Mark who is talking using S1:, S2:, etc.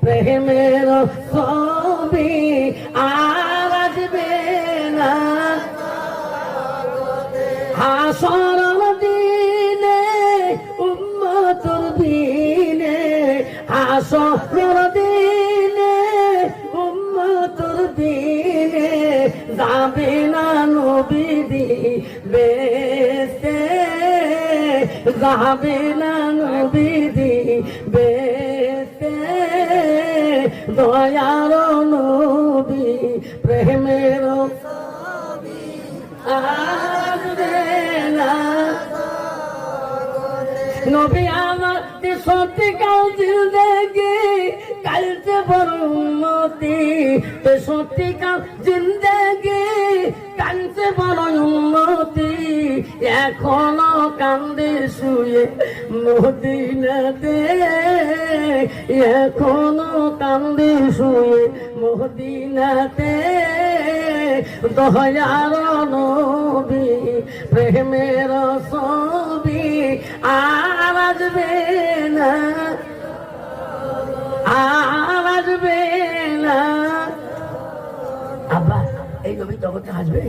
S1: প্রেমের ছবি আর আসবে না হাসর দিনে উম্মতের দিনে হাসর দিনে উম্মতের দিনে যাবে না নবী দিবেতে যাবে না নবী দিবেতে দয়ার নবী প্রেমের আসবে না নবী আমার সত্যিকার জিন্দেগি কালতে বড় উন্নতি সত্যিকার জিন্দেগি কালতে বড় উন্নতি এখনো কান্দে শুয়ে মদিনাতে এখনো কান্দে শুয়ে মদিনাতে দয়ার নবী প্রেমের ছবি আর আসবে না আর আসবে না আব্বা এই নবী জগতে আসবে।